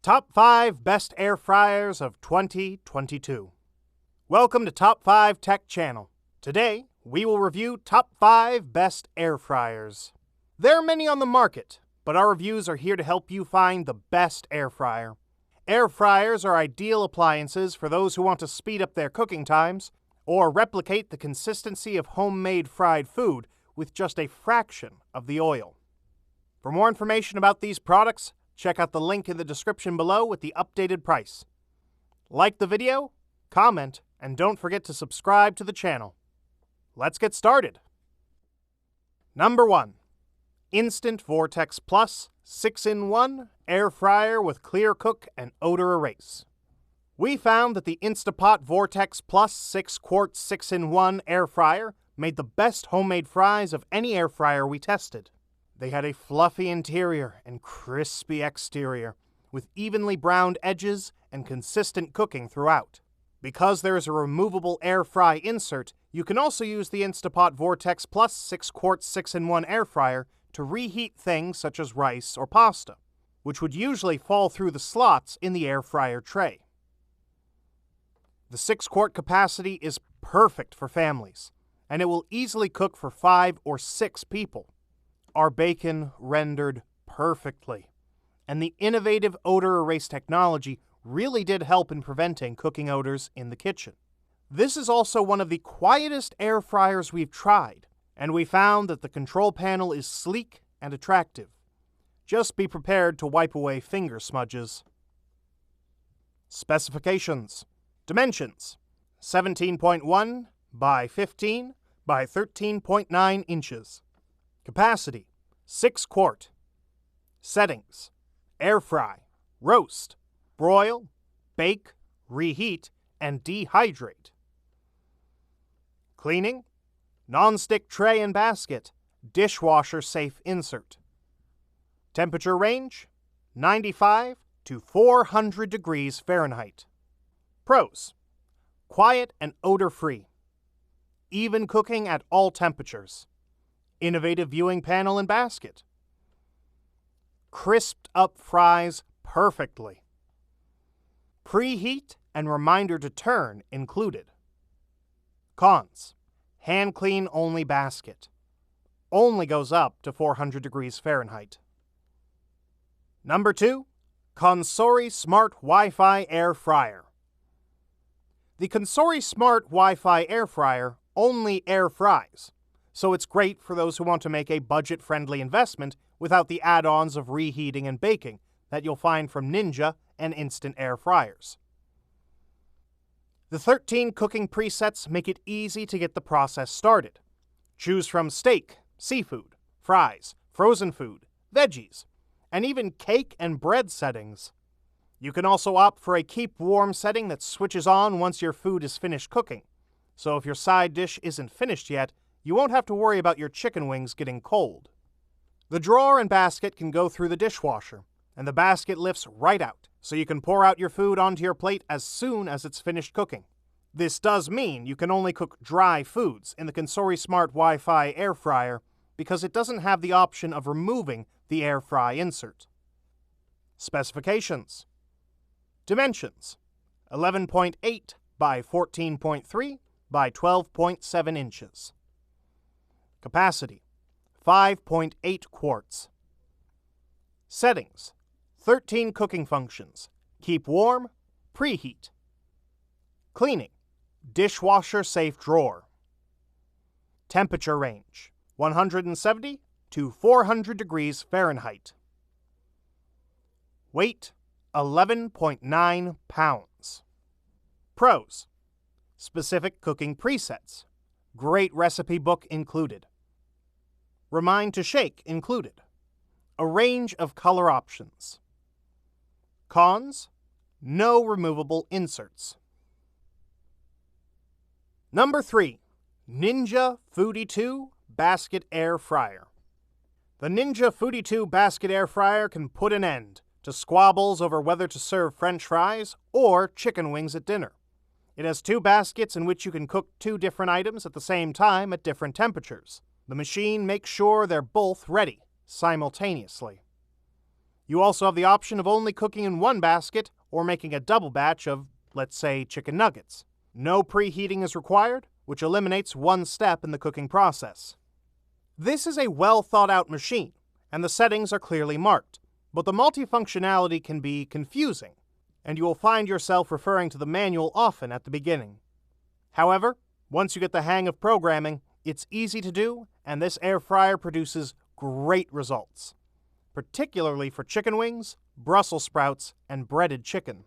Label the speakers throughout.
Speaker 1: Top 5 Best Air Fryers of 2022. Welcome to Top 5 Tech Channel. Today, we will review Top 5 Best Air Fryers. There are many on the market, but our reviews are here to help you find the best air fryer. Air fryers are ideal appliances for those who want to speed up their cooking times or replicate the consistency of homemade fried food with just a fraction of the oil. For more information about these products, check out the link in the description below with the updated price. Like the video, comment, and don't forget to subscribe to the channel. Let's get started. Number 1. Instant Vortex Plus 6-in-1 Air Fryer with Clear Cook and Odor Erase. We found that the Instapot Vortex Plus 6-quart 6-in-1 Air Fryer made the best homemade fries of any air fryer we tested. They had a fluffy interior and crispy exterior, with evenly browned edges and consistent cooking throughout. Because there is a removable air fry insert, you can also use the Instapot Vortex Plus 6-quart 6-in-1 air fryer to reheat things such as rice or pasta, which would usually fall through the slots in the air fryer tray. The 6-quart capacity is perfect for families, and it will easily cook for 5 or 6 people. Our bacon rendered perfectly, and the innovative odor erase technology really did help in preventing cooking odors in the kitchen. This is also one of the quietest air fryers we've tried, and we found that the control panel is sleek and attractive. Just be prepared to wipe away finger smudges. Specifications. Dimensions: 17.1 by 15 by 13.9 inches. Capacity: 6 quart. Settings: air fry, roast, broil, bake, reheat, and dehydrate. Cleaning: non-stick tray and basket, dishwasher safe insert. Temperature range: 95 to 400 degrees Fahrenheit. Pros: quiet and odor-free. Even cooking at all temperatures. Innovative viewing panel and basket. Crisped up fries perfectly. Preheat and reminder to turn included. Cons: hand clean only basket. Only goes up to 400 degrees Fahrenheit. Number 2. Cosori Smart Wi-Fi Air Fryer. The Cosori Smart Wi-Fi Air Fryer only air fries, so it's great for those who want to make a budget-friendly investment without the add-ons of reheating and baking that you'll find from Ninja and instant air fryers. The 13 cooking presets make it easy to get the process started. Choose from steak, seafood, fries, frozen food, veggies, and even cake and bread settings. You can also opt for a keep warm setting that switches on once your food is finished cooking, so if your side dish isn't finished yet, you won't have to worry about your chicken wings getting cold. The drawer and basket can go through the dishwasher, and the basket lifts right out, so you can pour out your food onto your plate as soon as it's finished cooking. This does mean you can only cook dry foods in the Cosori Smart Wi-Fi Air Fryer because it doesn't have the option of removing the air fry insert. Specifications. Dimensions: 11.8 by 14.3 by 12.7 inches. Capacity: 5.8 quarts. Settings: 13 cooking functions. Keep warm, preheat. Cleaning: dishwasher safe drawer. Temperature range: 170 to 400 degrees Fahrenheit. Weight: 11.9 pounds. Pros: specific cooking presets. Great recipe book included. Remind to shake included. A range of color options. Cons: no removable inserts. Number 3. Ninja Foodi 2 Basket Air Fryer. The Ninja Foodi 2 Basket Air Fryer can put an end to squabbles over whether to serve French fries or chicken wings at dinner. It has 2 baskets in which you can cook 2 different items at the same time at different temperatures. The machine makes sure they're both ready simultaneously. You also have the option of only cooking in one basket or making a double batch of, let's say, chicken nuggets. No preheating is required, which eliminates one step in the cooking process. This is a well thought out machine, and the settings are clearly marked, but the multifunctionality can be confusing, and you will find yourself referring to the manual often at the beginning. However, once you get the hang of programming, it's easy to do, and this air fryer produces great results, particularly for chicken wings, Brussels sprouts, and breaded chicken.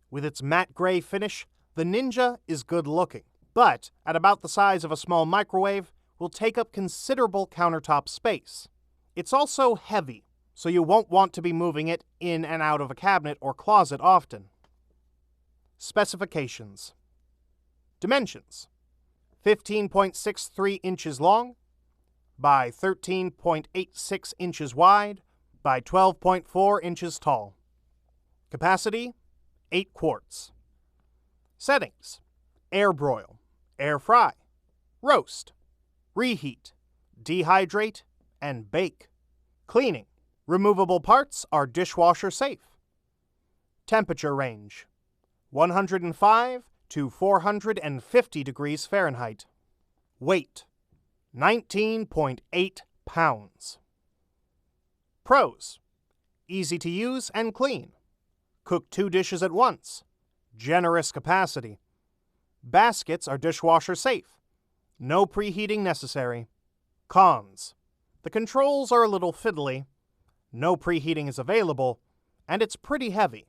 Speaker 1: With its matte gray finish, the Ninja is good looking, but at about the size of a small microwave, will take up considerable countertop space. It's also heavy, so you won't want to be moving it in and out of a cabinet or closet often. Specifications. Dimensions: 15.63 inches long by 13.86 inches wide by 12.4 inches tall. Capacity: 8 quarts. Settings: air broil, air fry, roast, reheat, dehydrate, and bake. Cleaning: removable parts are dishwasher safe. Temperature range: 105 to 450 degrees Fahrenheit. Weight: 19.8 pounds. Pros: easy to use and clean. Cook 2 dishes at once. Generous capacity. Baskets are dishwasher safe. No preheating necessary. Cons: the controls are a little fiddly. No preheating is available, and it's pretty heavy.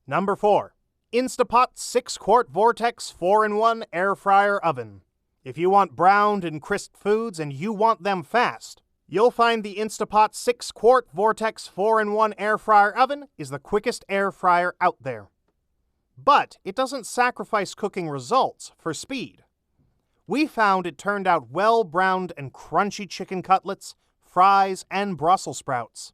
Speaker 1: Number 4. Instapot 6-quart Vortex 4-in-1 Air Fryer Oven. If you want browned and crisp foods and you want them fast, you'll find the Instapot 6-quart Vortex 4-in-1 Air Fryer Oven is the quickest air fryer out there. But it doesn't sacrifice cooking results for speed. We found it turned out well-browned and crunchy chicken cutlets, fries, and Brussels sprouts.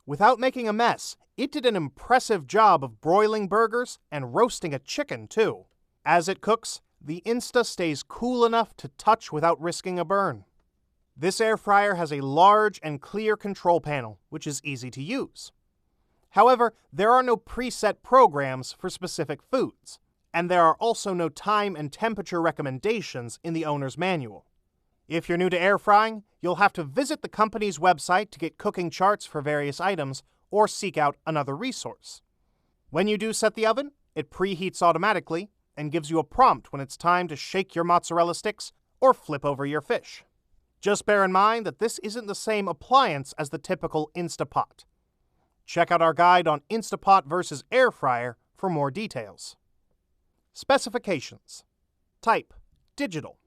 Speaker 1: Without making a mess, it did an impressive job of broiling burgers and roasting a chicken, too. As it cooks, the Insta stays cool enough to touch without risking a burn. This air fryer has a large and clear control panel, which is easy to use. However, there are no preset programs for specific foods, and there are also no time and temperature recommendations in the owner's manual. If you're new to air frying, you'll have to visit the company's website to get cooking charts for various items or seek out another resource. When you do set the oven, it preheats automatically and gives you a prompt when it's time to shake your mozzarella sticks or flip over your fish. Just bear in mind that this isn't the same appliance as the typical Instapot. Check out our guide on Instapot versus air fryer for more details. Specifications. Type: digital.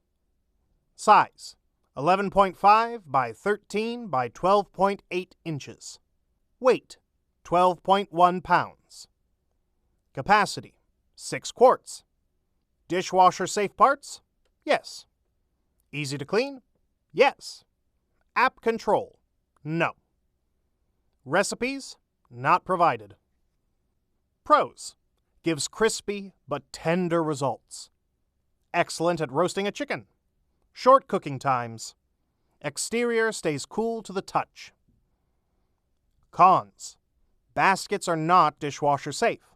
Speaker 1: Size: 11.5 by 13 by 12.8 inches. Weight: 12.1 pounds. Capacity: 6 quarts. Dishwasher safe parts? Yes. Easy to clean? Yes. App control? No. Recipes? Not provided. Pros: gives crispy but tender results. Excellent at roasting a chicken. Short cooking times. Exterior stays cool to the touch. Cons: baskets are not dishwasher safe.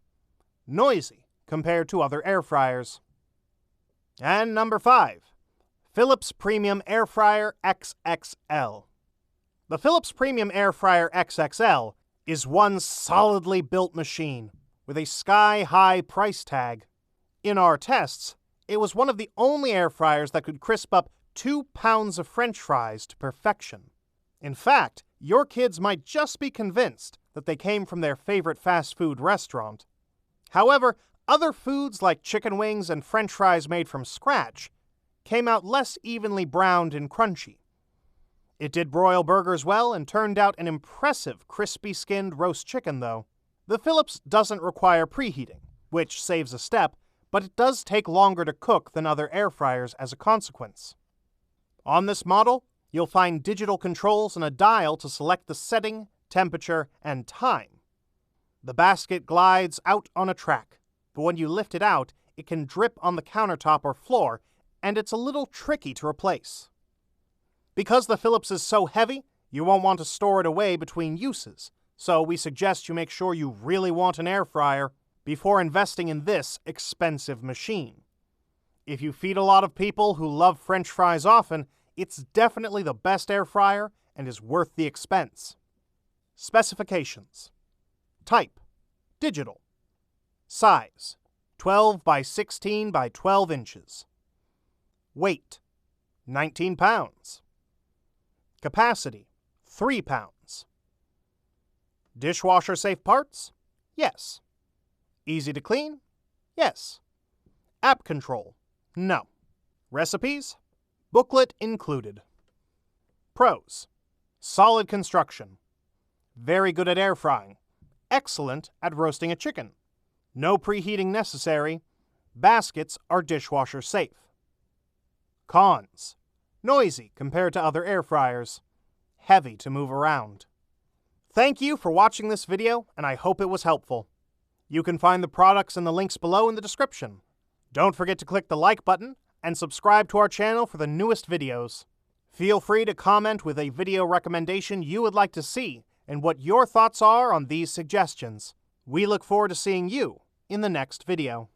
Speaker 1: Noisy compared to other air fryers. And number 5. Philips Premium Air Fryer XXL. The Philips Premium Air Fryer XXL is one solidly built machine with a sky-high price tag. In our tests, it was one of the only air fryers that could crisp up 2 pounds of French fries to perfection. In fact, your kids might just be convinced that they came from their favorite fast food restaurant. However, other foods like chicken wings and French fries made from scratch came out less evenly browned and crunchy. It did broil burgers well and turned out an impressive crispy-skinned roast chicken, though. The Philips doesn't require preheating, which saves a step, but it does take longer to cook than other air fryers as a consequence. On this model, you'll find digital controls and a dial to select the setting, temperature, and time. The basket glides out on a track, but when you lift it out, it can drip on the countertop or floor, and it's a little tricky to replace. Because the Philips is so heavy, you won't want to store it away between uses, So we suggest you make sure you really want an air fryer before investing in this expensive machine. If you feed a lot of people who love French fries often, it's definitely the best air fryer and is worth the expense. Specifications: type, digital. Size, 12 by 16 by 12 inches. Weight, 19 pounds. Capacity, 3 pounds. Dishwasher safe parts? Yes. Easy to clean? Yes. App control? No. Recipes? Booklet included. Pros: solid construction. Very good at air frying. Excellent at roasting a chicken. No preheating necessary. Baskets are dishwasher safe. Cons: noisy compared to other air fryers. Heavy to move around. Thank you for watching this video, and I hope it was helpful. You can find the products and the links below in the description. Don't forget to click the like button and subscribe to our channel for the newest videos. Feel free to comment with a video recommendation you would like to see and what your thoughts are on these suggestions. We look forward to seeing you in the next video.